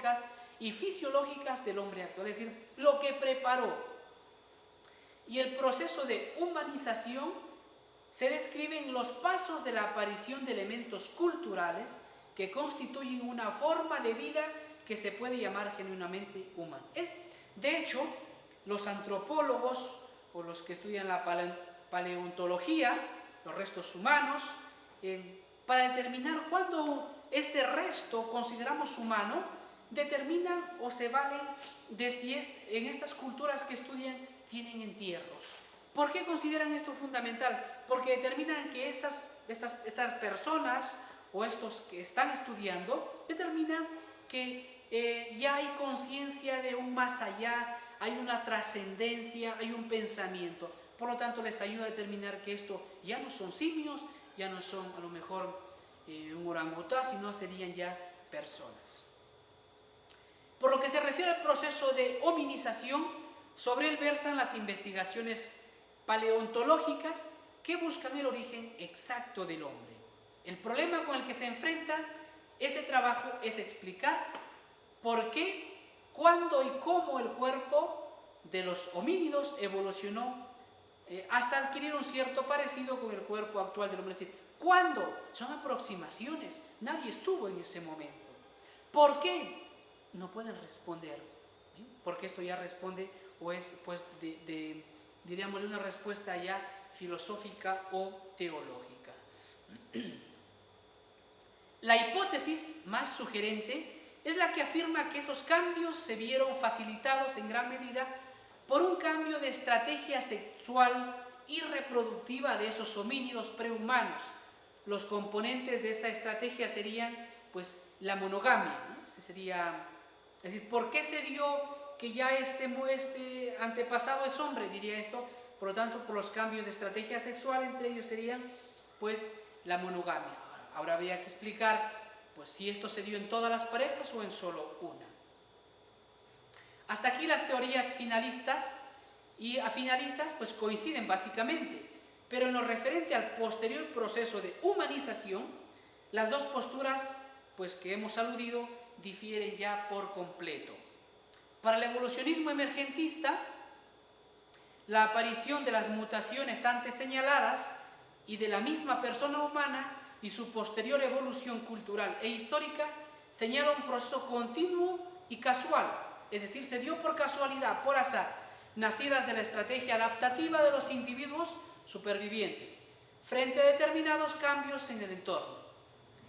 psicológicas y fisiológicas del hombre actual, es decir, lo que preparó. Y el proceso de humanización se describen los pasos de la aparición de elementos culturales que constituyen una forma de vida que se puede llamar genuinamente humana. De hecho, los antropólogos o los que estudian la paleontología, los restos humanos, para determinar cuándo este resto consideramos humano, determinan o se valen de si en estas culturas que estudian tienen entierros. ¿Por qué consideran esto fundamental? Porque determinan que estas personas o estos que están estudiando determinan que ya hay conciencia de un más allá, hay una trascendencia, hay un pensamiento. Por lo tanto, les ayuda a determinar que esto ya no son simios, ya no son a lo mejor un orangután, sino serían ya personas. Por lo que se refiere al proceso de hominización, sobre él versan las investigaciones paleontológicas que buscan el origen exacto del hombre. El problema con el que se enfrenta ese trabajo es explicar por qué, cuándo y cómo el cuerpo de los homínidos evolucionó hasta adquirir un cierto parecido con el cuerpo actual del hombre. Es decir, ¿cuándo? Son aproximaciones, nadie estuvo en ese momento. ¿Por qué? No pueden responder, ¿sí? Porque esto ya responde o es pues diríamos una respuesta ya filosófica o teológica. La hipótesis más sugerente es la que afirma que esos cambios se vieron facilitados en gran medida por un cambio de estrategia sexual y reproductiva de esos homínidos prehumanos. Los componentes de esa estrategia serían pues la monogamia, ¿no? Es decir, ¿por qué se dio que ya este antepasado es hombre? Diría esto, por lo tanto, por los cambios de estrategia sexual, entre ellos serían pues la monogamia. Ahora habría que explicar pues si esto se dio en todas las parejas o en solo una. Hasta aquí las teorías finalistas y afinalistas pues coinciden básicamente, pero en lo referente al posterior proceso de humanización, las dos posturas pues que hemos aludido difieren ya por completo. Para el evolucionismo emergentista, la aparición de las mutaciones antes señaladas y de la misma persona humana y su posterior evolución cultural e histórica señala un proceso continuo y casual, es decir, se dio por casualidad, por azar, nacidas de la estrategia adaptativa de los individuos supervivientes frente a determinados cambios en el entorno.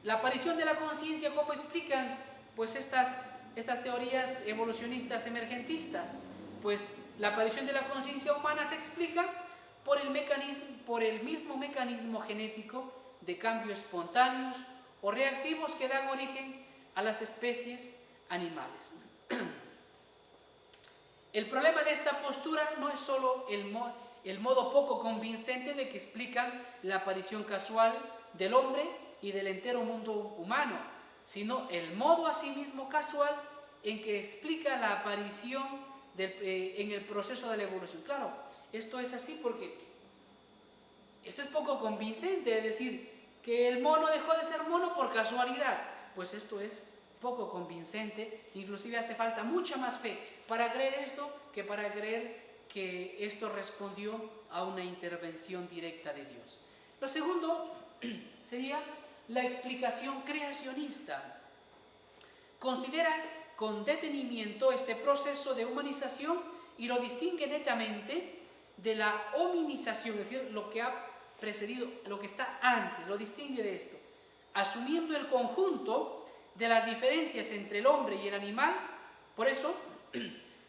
La aparición de la conciencia, ¿cómo explican pues estas teorías evolucionistas emergentistas? Pues la aparición de la conciencia humana se explica por el mismo mecanismo genético de cambios espontáneos o reactivos que dan origen a las especies animales. El problema de esta postura no es solo el modo poco convincente de que explican la aparición casual del hombre y del entero mundo humano, sino el modo asimismo casual en que explica la aparición en el proceso de la evolución. Claro, esto es así porque esto es poco convincente, es decir, que el mono dejó de ser mono por casualidad. Pues esto es poco convincente, inclusive hace falta mucha más fe para creer esto que para creer que esto respondió a una intervención directa de Dios. Lo segundo sería la explicación creacionista. Considera con detenimiento este proceso de humanización y lo distingue netamente de la hominización, es decir, lo que ha precedido, lo que está antes, lo distingue de esto, asumiendo el conjunto de las diferencias entre el hombre y el animal. Por eso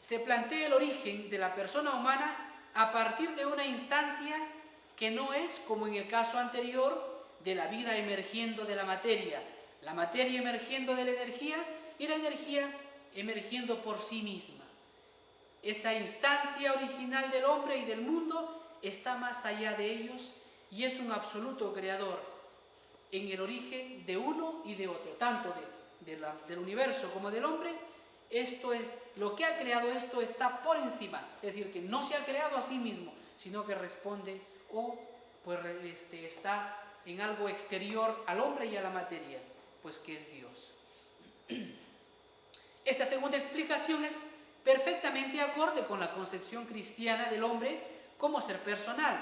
se plantea el origen de la persona humana a partir de una instancia que no es, como en el caso anterior, de la vida emergiendo de la materia emergiendo de la energía y la energía emergiendo por sí misma. Esa instancia original del hombre y del mundo está más allá de ellos y es un absoluto creador en el origen de uno y de otro, tanto del universo como del hombre. Esto es, lo que ha creado esto está por encima, es decir, que no se ha creado a sí mismo, sino que responde o pues está en algo exterior al hombre y a la materia, pues que es Dios. Esta segunda explicación es perfectamente acorde con la concepción cristiana del hombre como ser personal.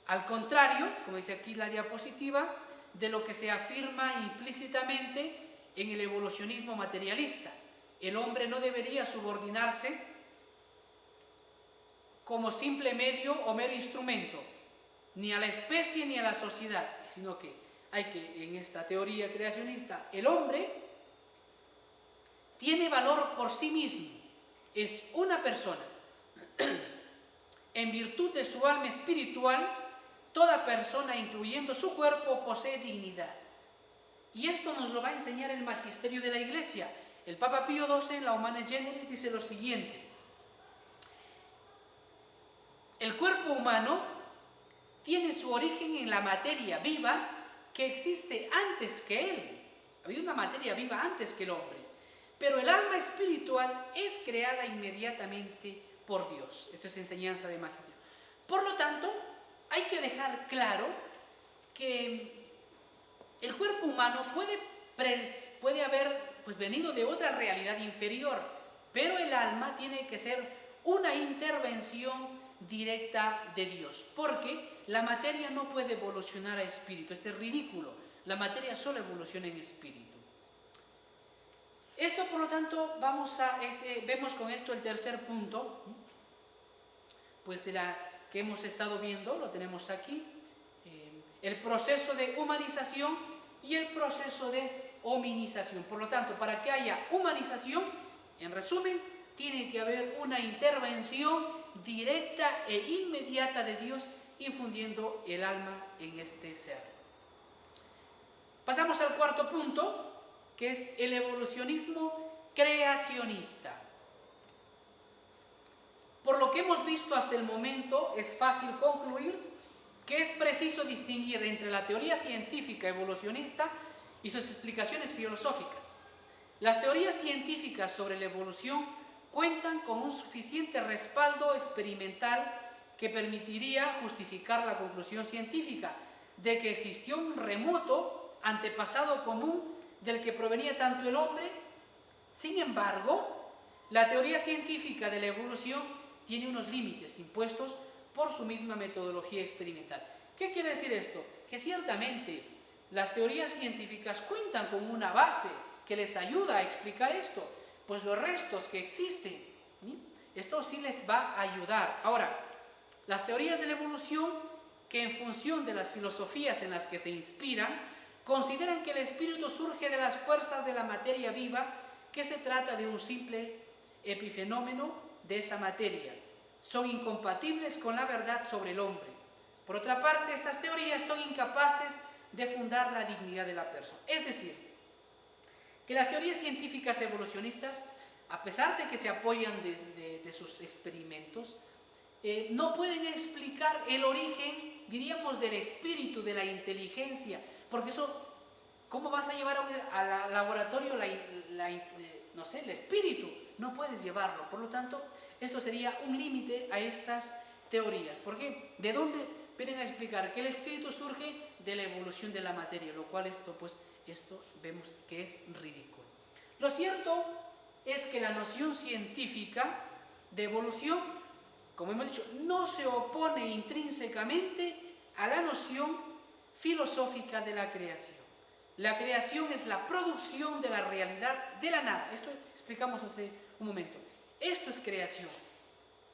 Al contrario, como dice aquí la diapositiva, de lo que se afirma implícitamente en el evolucionismo materialista. El hombre no debería subordinarse como simple medio o mero instrumento, ni a la especie ni a la sociedad, sino que en esta teoría creacionista, el hombre tiene valor por sí mismo, es una persona. En virtud de su alma espiritual, toda persona, incluyendo su cuerpo, posee dignidad. Y esto nos lo va a enseñar el magisterio de la Iglesia. El Papa Pío XII, en la Humane Generis, dice lo siguiente: el cuerpo humano tiene su origen en la materia viva que existe antes que él. Ha habido una materia viva antes que el hombre. Pero el alma espiritual es creada inmediatamente por Dios. Esto es enseñanza de magisterio. Por lo tanto, hay que dejar claro que el cuerpo humano puede haber venido de otra realidad inferior, pero el alma tiene que ser una intervención directa de Dios, porque la materia no puede evolucionar a espíritu. Esto es ridículo. La materia solo evoluciona en espíritu. Esto, por lo tanto, vemos con esto el tercer punto, de la que hemos estado viendo, lo tenemos aquí, el proceso de humanización y el proceso de hominización. Por lo tanto, para que haya humanización, en resumen, tiene que haber una intervención directa e inmediata de Dios infundiendo el alma en este ser. Pasamos al cuarto punto, que es el evolucionismo creacionista. Por lo que hemos visto hasta el momento, es fácil concluir que es preciso distinguir entre la teoría científica evolucionista y sus explicaciones filosóficas. Las teorías científicas sobre la evolución cuentan con un suficiente respaldo experimental que permitiría justificar la conclusión científica de que existió un remoto antepasado común del que provenía tanto el hombre. Sin embargo, la teoría científica de la evolución tiene unos límites impuestos por su misma metodología experimental. ¿Qué quiere decir esto? Que ciertamente las teorías científicas cuentan con una base que les ayuda a explicar esto, pues los restos que existen, esto sí les va a ayudar. Ahora, las teorías de la evolución, que en función de las filosofías en las que se inspiran, consideran que el espíritu surge de las fuerzas de la materia viva, que se trata de un simple epifenómeno de esa materia. Son incompatibles con la verdad sobre el hombre. Por otra parte, estas teorías son incapaces de fundar la dignidad de la persona. Es decir, que las teorías científicas evolucionistas, a pesar de que se apoyan de sus experimentos, no pueden explicar el origen, diríamos, del espíritu, de la inteligencia, porque eso, ¿cómo vas a llevar al laboratorio el espíritu? No puedes llevarlo. Por lo tanto, esto sería un límite a estas teorías. ¿Por qué? ¿De dónde vienen a explicar que el espíritu surge de la evolución de la materia? Lo cual esto vemos que es ridículo. Lo cierto es que la noción científica de evolución, como hemos dicho, no se opone intrínsecamente a la noción filosófica de la creación. La creación es la producción de la realidad de la nada. Esto explicamos hace un momento. Esto es creación.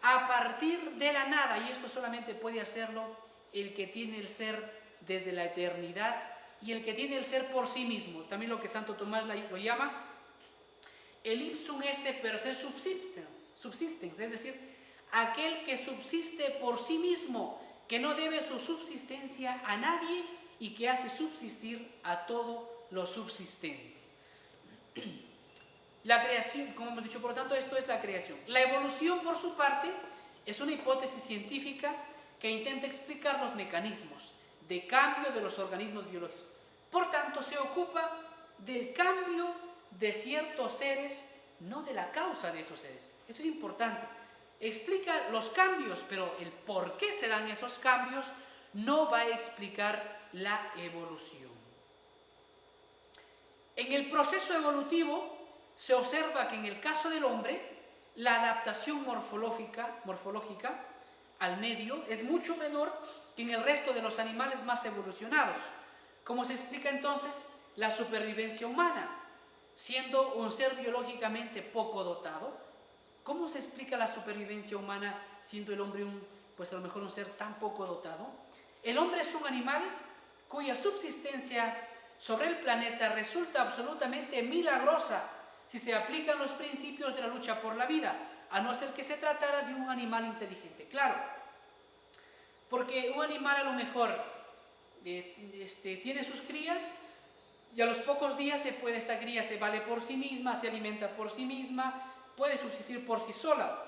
A partir de la nada, y esto solamente puede hacerlo el que tiene el ser desde la eternidad y el que tiene el ser por sí mismo. También lo que Santo Tomás lo llama el ipsum esse per se subsistens, es decir, aquel que subsiste por sí mismo, que no debe su subsistencia a nadie y que hace subsistir a todo lo subsistente. La creación, como hemos dicho, por lo tanto, esto es la creación. La evolución, por su parte, es una hipótesis científica que intenta explicar los mecanismos de cambio de los organismos biológicos. Por tanto, se ocupa del cambio de ciertos seres, no de la causa de esos seres. Esto es importante. Explica los cambios, pero el por qué se dan esos cambios no va a explicar la evolución. En el proceso evolutivo se observa que en el caso del hombre, la adaptación morfológica al medio es mucho menor que en el resto de los animales más evolucionados. ¿Cómo se explica entonces la supervivencia humana? Siendo un ser biológicamente poco dotado, ¿cómo se explica la supervivencia humana siendo el hombre pues a lo mejor un ser tan poco dotado? El hombre es un animal cuya subsistencia sobre el planeta resulta absolutamente milagrosa si se aplican los principios de la lucha por la vida, a no ser que se tratara de un animal inteligente. Claro, porque un animal a lo mejor tiene sus crías y a los pocos días esta cría se vale por sí misma, se alimenta por sí misma, puede subsistir por sí sola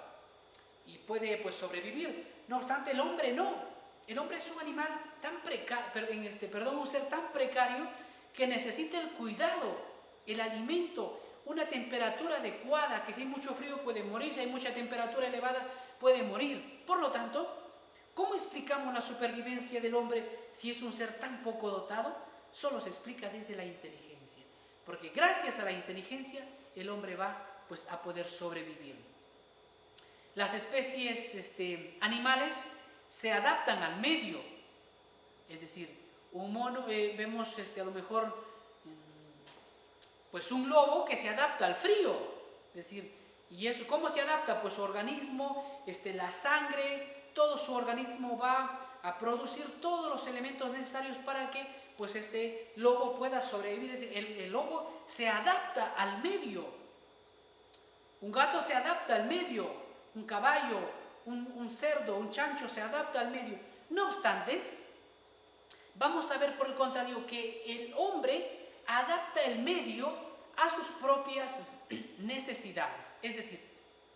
y puede pues sobrevivir. No obstante, el hombre no. El hombre es un animal tan precario, un ser tan precario que necesita el cuidado, el alimento, una temperatura adecuada, que si hay mucho frío puede morir, si hay mucha temperatura elevada puede morir. Por lo tanto, ¿cómo explicamos la supervivencia del hombre si es un ser tan poco dotado? Solo se explica desde la inteligencia, porque gracias a la inteligencia el hombre va pues a poder sobrevivir. Las especies animales se adaptan al medio, es decir, un mono, vemos a lo mejor pues un lobo que se adapta al frío, es decir, ¿y eso cómo se adapta? Pues su organismo, la sangre, todo su organismo va a producir todos los elementos necesarios para que pues lobo pueda sobrevivir. Es decir, el lobo se adapta al medio, un gato se adapta al medio, un caballo, un cerdo, un chancho se adapta al medio. No obstante, vamos a ver por el contrario que el hombre adapta el medio a sus propias necesidades. Es decir,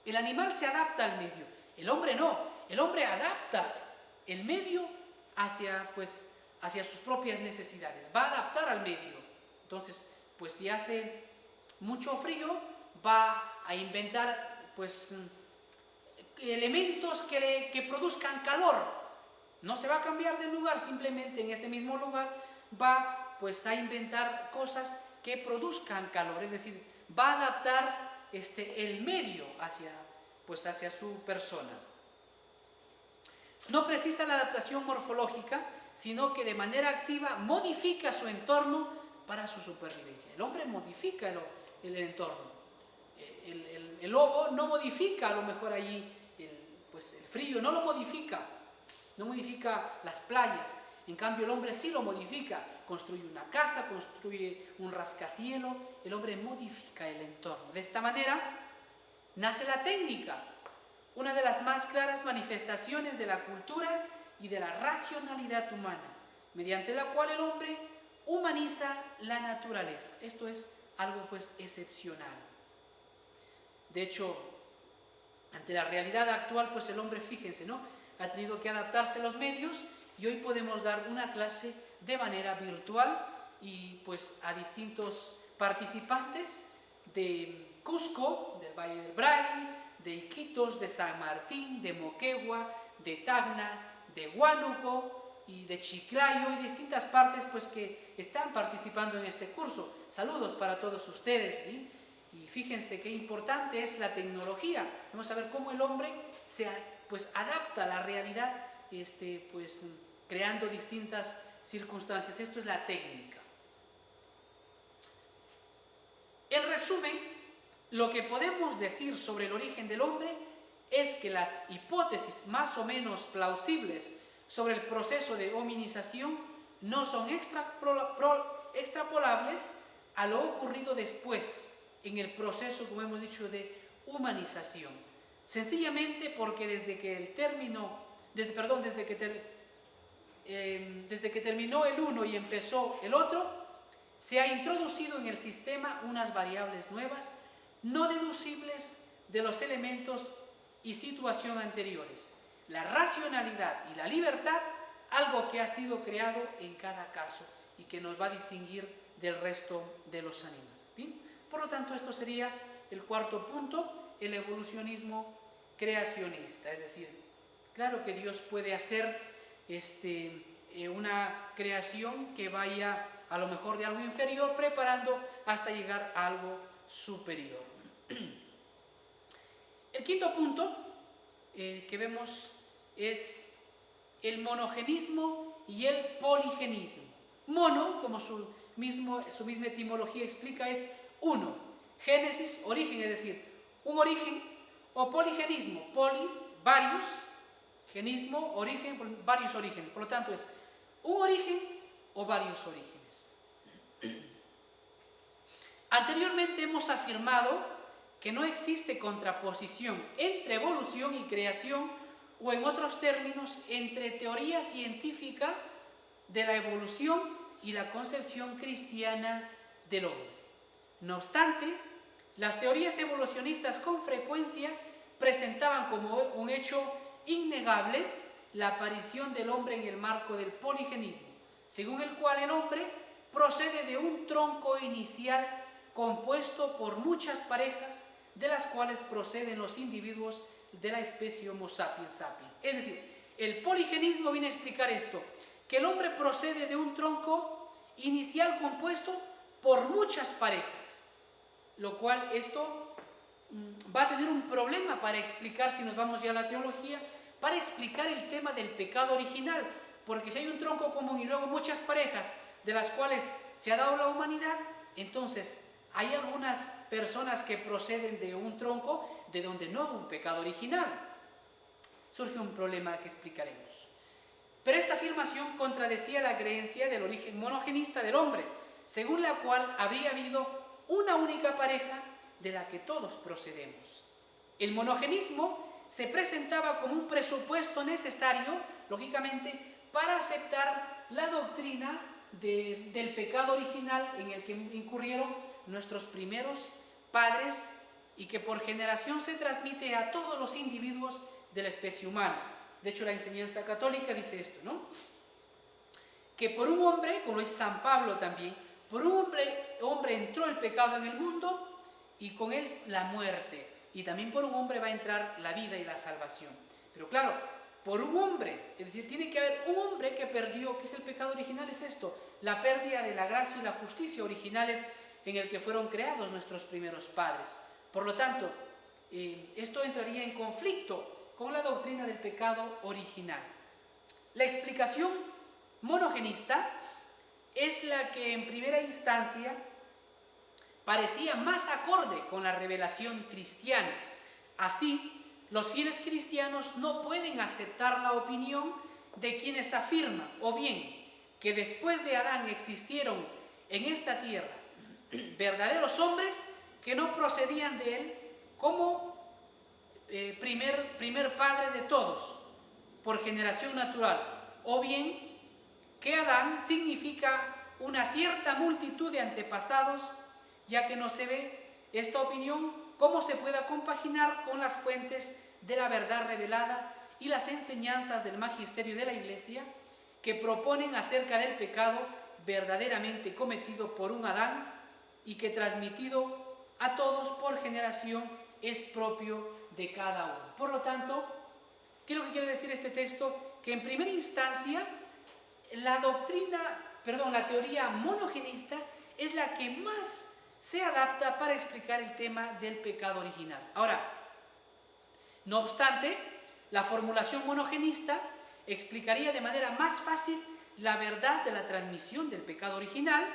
el animal se adapta al medio, el hombre no. El hombre adapta el medio hacia sus propias necesidades, va a adaptar al medio. Entonces, pues si hace mucho frío, va a inventar pues elementos que produzcan calor. No se va a cambiar de lugar, simplemente en ese mismo lugar va pues a inventar cosas que produzcan calor, es decir, va a adaptar el medio hacia su persona. No precisa la adaptación morfológica, sino que de manera activa modifica su entorno para su supervivencia. El hombre modifica el entorno. El lobo no modifica a lo mejor allí el frío, no modifica las playas. En cambio el hombre sí lo modifica, construye una casa, construye un rascacielos, el hombre modifica el entorno. De esta manera nace la técnica, una de las más claras manifestaciones de la cultura y de la racionalidad humana, mediante la cual el hombre humaniza la naturaleza. Esto es algo pues excepcional. De hecho, ante la realidad actual, pues el hombre, fíjense, ¿no?, ha tenido que adaptarse a los medios y hoy podemos dar una clase de manera virtual y pues a distintos participantes de Cusco, del Valle del Braille, de Iquitos, de San Martín, de Moquegua, de Tacna, de Huánuco y de Chiclayo y distintas partes pues que están participando en este curso. Saludos para todos ustedes, ¿sí? Y fíjense qué importante es la tecnología. Vamos a ver cómo el hombre se adapta a la realidad creando distintas circunstancias. Esto es la técnica. En resumen, lo que podemos decir sobre el origen del hombre es que las hipótesis más o menos plausibles sobre el proceso de hominización no son extrapolables a lo ocurrido después en el proceso, como hemos dicho, de humanización. Sencillamente porque desde que terminó el uno y empezó el otro, se ha introducido en el sistema unas variables nuevas, no deducibles de los elementos y situación anteriores. La racionalidad y la libertad, algo que ha sido creado en cada caso y que nos va a distinguir del resto de los animales. ¿Bien? Por lo tanto, esto sería el cuarto punto, el evolucionismo creacionista. Es decir, claro que Dios puede hacer una creación que vaya a lo mejor de algo inferior, preparando hasta llegar a algo superior. El quinto punto que vemos es el monogenismo y el poligenismo. Mono, como su misma etimología explica, es uno. Génesis, origen, es decir, un origen. O poligenismo, polis, varios. Genismo, origen, varios orígenes. Por lo tanto, es un origen o varios orígenes. Anteriormente hemos afirmado que no existe contraposición entre evolución y creación, o en otros términos, entre teoría científica de la evolución y la concepción cristiana del hombre. No obstante, las teorías evolucionistas con frecuencia presentaban como un hecho innegable la aparición del hombre en el marco del poligenismo, según el cual el hombre procede de un tronco inicial compuesto por muchas parejas, de las cuales proceden los individuos de la especie Homo sapiens sapiens. Es decir, el poligenismo viene a explicar esto, que el hombre procede de un tronco inicial compuesto por muchas parejas, lo cual esto va a tener un problema para explicar, si nos vamos ya a la teología, para explicar el tema del pecado original, porque si hay un tronco común y luego muchas parejas de las cuales se ha dado la humanidad, entonces hay algunas personas que proceden de un tronco de donde no hubo un pecado original. Surge un problema que explicaremos. Pero esta afirmación contradecía la creencia del origen monogenista del hombre, según la cual habría habido una única pareja de la que todos procedemos. El monogenismo se presentaba como un presupuesto necesario, lógicamente, para aceptar la doctrina del pecado original en el que incurrieron nuestros primeros padres y que por generación se transmite a todos los individuos de la especie humana. De hecho, la enseñanza católica dice esto, ¿no? Que por un hombre, como lo dice San Pablo también, por un hombre entró el pecado en el mundo y con él la muerte. Y también por un hombre va a entrar la vida y la salvación. Pero claro, por un hombre, es decir, tiene que haber un hombre que perdió. ¿Qué es el pecado original? Es esto, la pérdida de la gracia y la justicia originales en el que fueron creados nuestros primeros padres. Por lo tanto, esto entraría en conflicto con la doctrina del pecado original. La explicación monogenista es la que en primera instancia parecía más acorde con la revelación cristiana. Así, los fieles cristianos no pueden aceptar la opinión de quienes afirman, o bien, que después de Adán existieron en esta tierra verdaderos hombres que no procedían de él como primer padre de todos, por generación natural, o bien que Adán significa una cierta multitud de antepasados, ya que no se ve esta opinión cómo se pueda compaginar con las fuentes de la verdad revelada y las enseñanzas del magisterio de la Iglesia, que proponen acerca del pecado verdaderamente cometido por un Adán y que transmitido a todos por generación es propio de cada uno. Por lo tanto, ¿qué es lo que quiere decir este texto? Que en primera instancia la teoría monogenista es la que más se adapta para explicar el tema del pecado original. Ahora, no obstante, la formulación monogenista explicaría de manera más fácil la verdad de la transmisión del pecado original.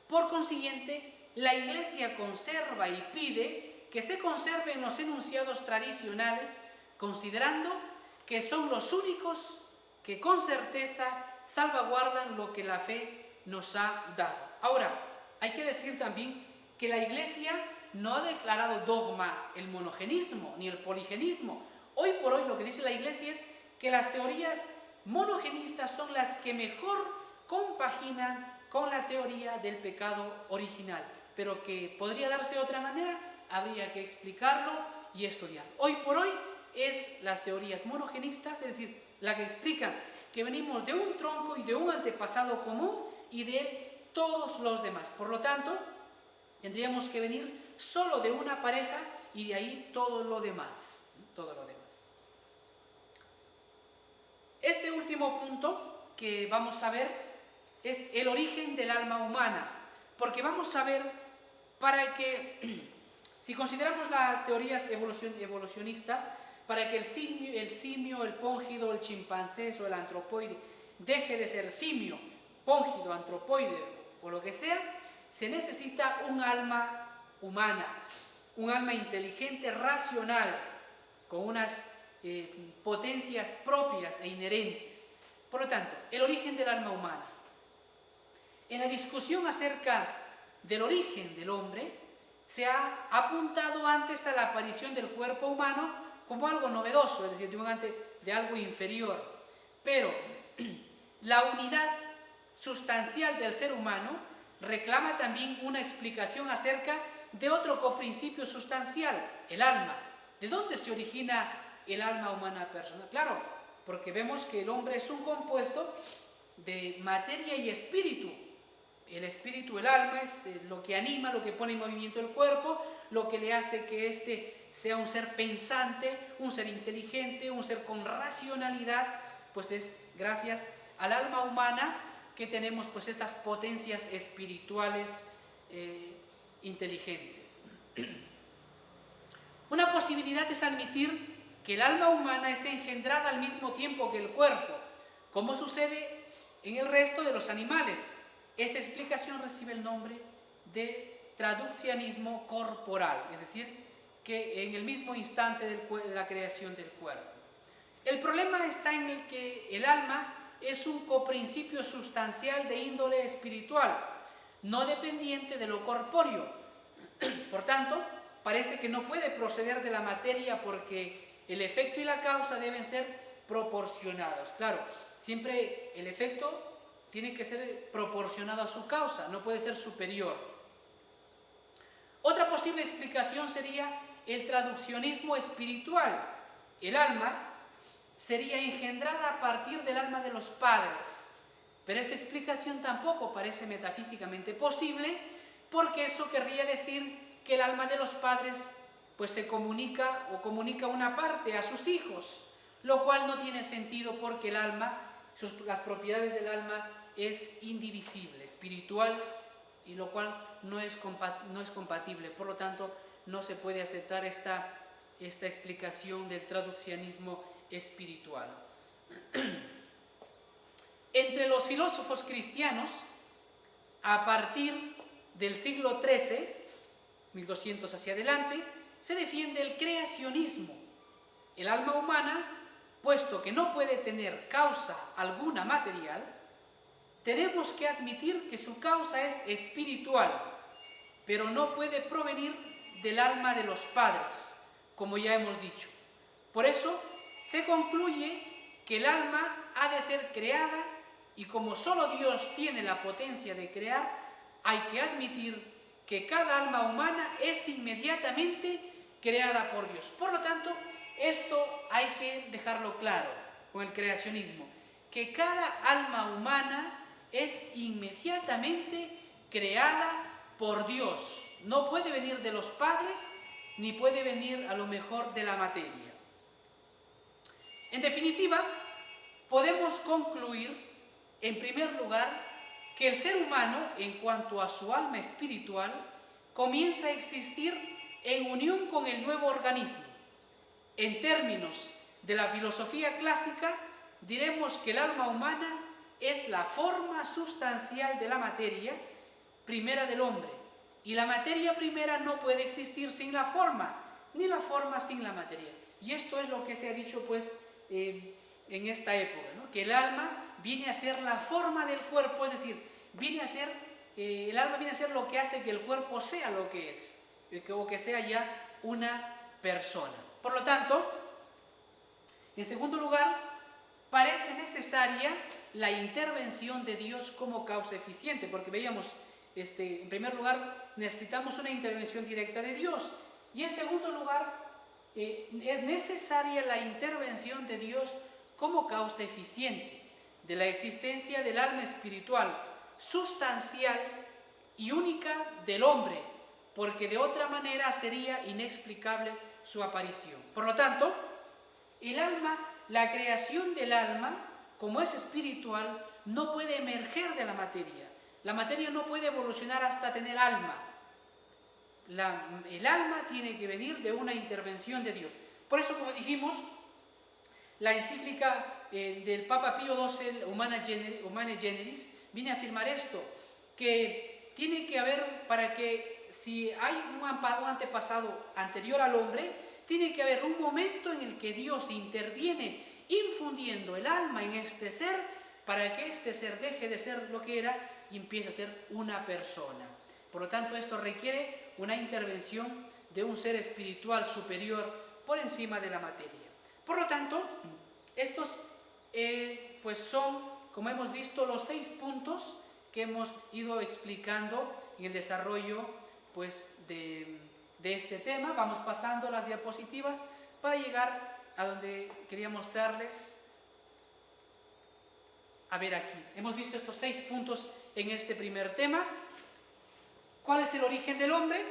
Por consiguiente, la Iglesia conserva y pide que se conserven los enunciados tradicionales, considerando que son los únicos que con certeza salvaguardan lo que la fe nos ha dado. Ahora, hay que decir también que la Iglesia no ha declarado dogma el monogenismo ni el poligenismo. Hoy por hoy lo que dice la Iglesia es que las teorías monogenistas son las que mejor compaginan con la teoría del pecado original, pero que podría darse de otra manera, habría que explicarlo y estudiar. Hoy por hoy es las teorías monogenistas, es decir, la que explican que venimos de un tronco y de un antepasado común y de él todos los demás. Por lo tanto, tendríamos que venir solo de una pareja y de ahí todo lo demás. Todo lo demás. Este último punto que vamos a ver es el origen del alma humana, porque vamos a ver para que, si consideramos las teorías evolucionistas, para que el simio, el póngido, el chimpancé o el antropoide deje de ser simio, póngido, antropoide o lo que sea, se necesita un alma humana, un alma inteligente, racional, con unas potencias propias e inherentes. Por lo tanto, el origen del alma humana. En la discusión acerca del origen del hombre, se ha apuntado antes a la aparición del cuerpo humano como algo novedoso, es decir, de algo inferior. Pero la unidad sustancial del ser humano reclama también una explicación acerca de otro coprincipio sustancial, el alma. ¿De dónde se origina el alma humana personal? Claro, porque vemos que el hombre es un compuesto de materia y espíritu. El espíritu, el alma, es lo que anima, lo que pone en movimiento el cuerpo, lo que le hace que éste sea un ser pensante, un ser inteligente, un ser con racionalidad. Pues es gracias al alma humana que tenemos pues estas potencias espirituales inteligentes. Una posibilidad es admitir que el alma humana es engendrada al mismo tiempo que el cuerpo, como sucede en el resto de los animales. Esta explicación recibe el nombre de traduccionismo corporal, es decir, que en el mismo instante de la creación del cuerpo. El problema está en el que el alma es un coprincipio sustancial de índole espiritual, no dependiente de lo corpóreo. Por tanto, parece que no puede proceder de la materia porque el efecto y la causa deben ser proporcionados. Claro, siempre el efecto tiene que ser proporcionado a su causa, no puede ser superior. Otra posible explicación sería el traduccionismo espiritual. El alma sería engendrada a partir del alma de los padres, pero esta explicación tampoco parece metafísicamente posible, porque eso querría decir que el alma de los padres pues se comunica o comunica una parte a sus hijos, lo cual no tiene sentido porque el alma, las propiedades del alma es indivisible, espiritual, y lo cual no es compatible. Por lo tanto, no se puede aceptar esta explicación del traduccionismo espiritual. Entre los filósofos cristianos, a partir del siglo XIII, 1200 hacia adelante, se defiende el creacionismo. El alma humana, puesto que no puede tener causa alguna material, tenemos que admitir que su causa es espiritual, pero no puede provenir del alma de los padres, como ya hemos dicho. Por eso se concluye que el alma ha de ser creada, y como solo Dios tiene la potencia de crear, hay que admitir que cada alma humana es inmediatamente creada por Dios. Por lo tanto, esto hay que dejarlo claro con el creacionismo, que cada alma humana es inmediatamente creada por Dios. No puede venir de los padres, ni puede venir a lo mejor de la materia. En definitiva, podemos concluir, en primer lugar, que el ser humano, en cuanto a su alma espiritual, comienza a existir en unión con el nuevo organismo. En términos de la filosofía clásica, diremos que el alma humana es la forma sustancial de la materia primera del hombre, y la materia primera no puede existir sin la forma, ni la forma sin la materia. Y esto es lo que se ha dicho pues en esta época, ¿no? Que el alma viene a ser la forma del cuerpo, es decir, el alma viene a ser lo que hace que el cuerpo sea lo que es, o que sea ya una persona. Por lo tanto, en segundo lugar, parece necesaria la intervención de Dios como causa eficiente, porque veíamos, en primer lugar, necesitamos una intervención directa de Dios, y en segundo lugar, es necesaria la intervención de Dios como causa eficiente de la existencia del alma espiritual, sustancial y única del hombre, porque de otra manera sería inexplicable su aparición. Por lo tanto, el alma, la creación del alma, como es espiritual, no puede emerger de la materia. La materia no puede evolucionar hasta tener alma. El alma tiene que venir de una intervención de Dios. Por eso, como dijimos, la encíclica del Papa Pío XII, Humanae Generis, viene a afirmar esto, que tiene que haber, para que si hay un antepasado anterior al hombre, tiene que haber un momento en el que Dios interviene infundiendo el alma en este ser para que este ser deje de ser lo que era y empiece a ser una persona. Por lo tanto, esto requiere una intervención de un ser espiritual superior por encima de la materia. Por lo tanto, estos pues son, como hemos visto, los 6 puntos que hemos ido explicando en el desarrollo pues, de este tema. Vamos pasando las diapositivas para llegar a donde quería mostrarles. A ver aquí, hemos visto estos 6 puntos en este primer tema. ¿Cuál es el origen del hombre?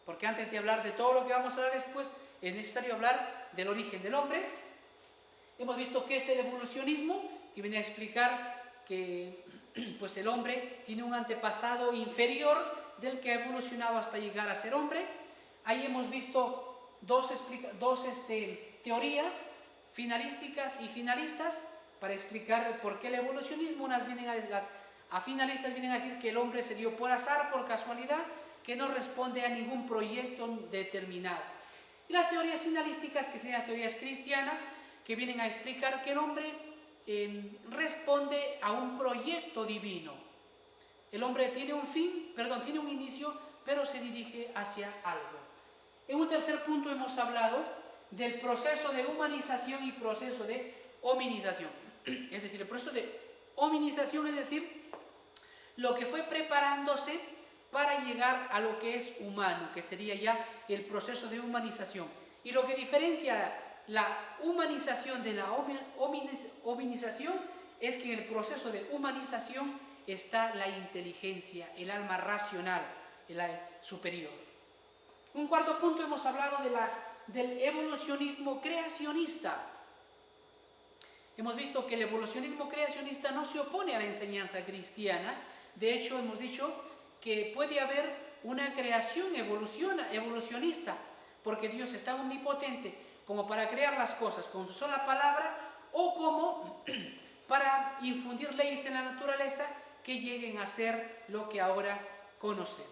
Porque antes de hablar de todo lo que vamos a hablar después, es necesario hablar del origen del hombre. Hemos visto qué es el evolucionismo, que viene a explicar que pues el hombre tiene un antepasado inferior del que ha evolucionado hasta llegar a ser hombre. Ahí hemos visto dos teorías finalísticas y finalistas para explicar por qué el evolucionismo. Las finalistas vienen a decir que el hombre se dio por azar, por casualidad, que no responde a ningún proyecto determinado. Y las teorías finalísticas, que serían las teorías cristianas, que vienen a explicar que el hombre responde a un proyecto divino. El hombre tiene tiene un inicio, pero se dirige hacia algo. En un tercer punto hemos hablado del proceso de humanización y proceso de hominización. Es decir, el proceso de hominización, es decir, lo que fue preparándose para llegar a lo que es humano, que sería ya el proceso de humanización. Y lo que diferencia la humanización de la hominización es que en el proceso de humanización está la inteligencia, el alma racional, el superior. Un cuarto punto, hemos hablado del evolucionismo creacionista. Hemos visto que el evolucionismo creacionista no se opone a la enseñanza cristiana. De hecho, hemos dicho que puede haber una creación evolucionista, porque Dios es tan omnipotente como para crear las cosas con su sola palabra, o como para infundir leyes en la naturaleza que lleguen a ser lo que ahora conocemos.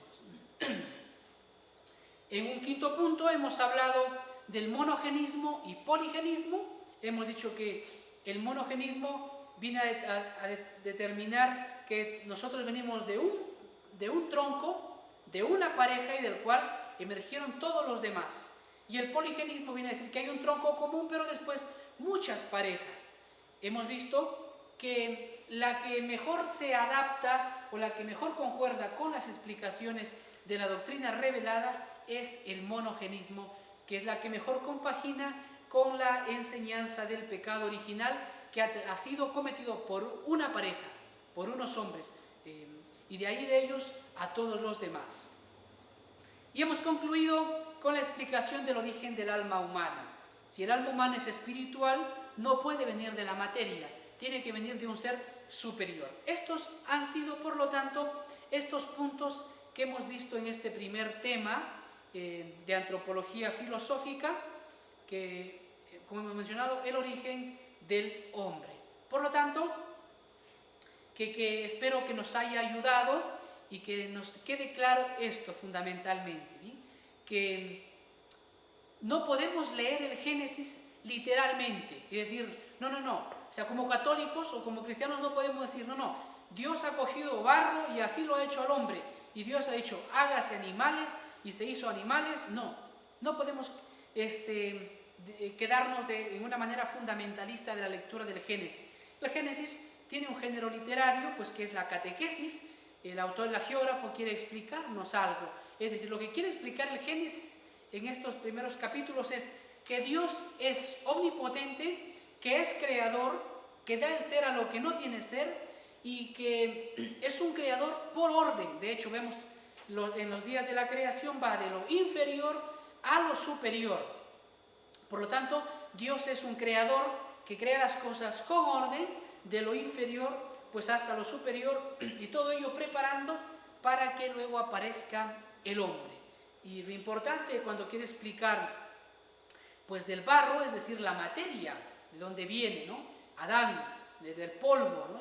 En un quinto punto hemos hablado del monogenismo y poligenismo. Hemos dicho que el monogenismo viene a determinar que nosotros venimos de un tronco, de una pareja, y del cual emergieron todos los demás. Y el poligenismo viene a decir que hay un tronco común, pero después muchas parejas. Hemos visto que la que mejor se adapta o la que mejor concuerda con las explicaciones de la doctrina revelada es el monogenismo, que es la que mejor compagina con la enseñanza del pecado original que ha sido cometido por una pareja, por unos hombres, y de ahí de ellos a todos los demás. Y hemos concluido con la explicación del origen del alma humana. Si el alma humana es espiritual, no puede venir de la materia, tiene que venir de un ser superior. Estos han sido, por lo tanto, estos puntos que hemos visto en este primer tema de antropología filosófica, que, como hemos mencionado, el origen del hombre. Por lo tanto, que espero que nos haya ayudado y que nos quede claro esto fundamentalmente, ¿sí? Que no podemos leer el Génesis literalmente y decir, no, o sea, como católicos o como cristianos no podemos decir, no, Dios ha cogido barro y así lo ha hecho al hombre, y Dios ha dicho, hágase animales, y se hizo animales. No podemos quedarnos en una manera fundamentalista de la lectura del Génesis. El Génesis tiene un género literario, pues que es la catequesis. El autor, el geógrafo, quiere explicarnos algo. Es decir, lo que quiere explicar el Génesis en estos primeros capítulos es que Dios es omnipotente, que es creador, que da el ser a lo que no tiene ser, y que es un creador por orden. De hecho, vemos en los días de la creación va de lo inferior a lo superior. Por lo tanto, Dios es un creador que crea las cosas con orden, de lo inferior pues hasta lo superior, y todo ello preparando para que luego aparezca el hombre. Y lo importante cuando quiere explicar pues del barro, es decir, la materia, de dónde viene, ¿no? Adán, del polvo, ¿no?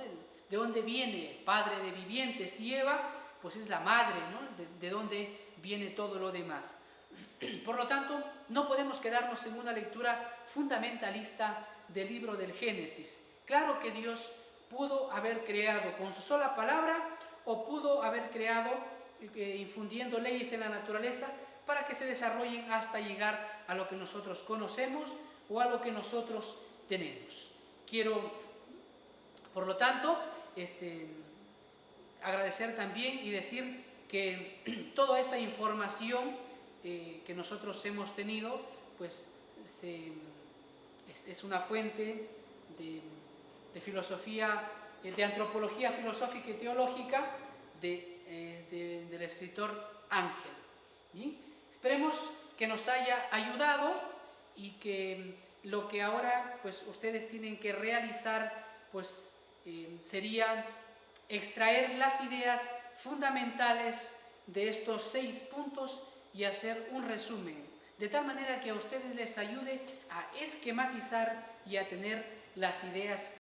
De dónde viene, padre de vivientes, y Eva, pues es la madre, ¿no? De dónde viene todo lo demás. Por lo tanto, no podemos quedarnos en una lectura fundamentalista del libro del Génesis. Claro que Dios pudo haber creado con su sola palabra, o pudo haber creado infundiendo leyes en la naturaleza para que se desarrollen hasta llegar a lo que nosotros conocemos o a lo que nosotros tenemos. Quiero, por lo tanto, agradecer también y decir que toda esta información que nosotros hemos tenido, pues es una fuente de filosofía, de antropología filosófica y teológica del escritor Ángel. ¿Sí? Esperemos que nos haya ayudado y que lo que ahora pues ustedes tienen que realizar pues sería extraer las ideas fundamentales de estos 6 puntos y hacer un resumen, de tal manera que a ustedes les ayude a esquematizar y a tener las ideas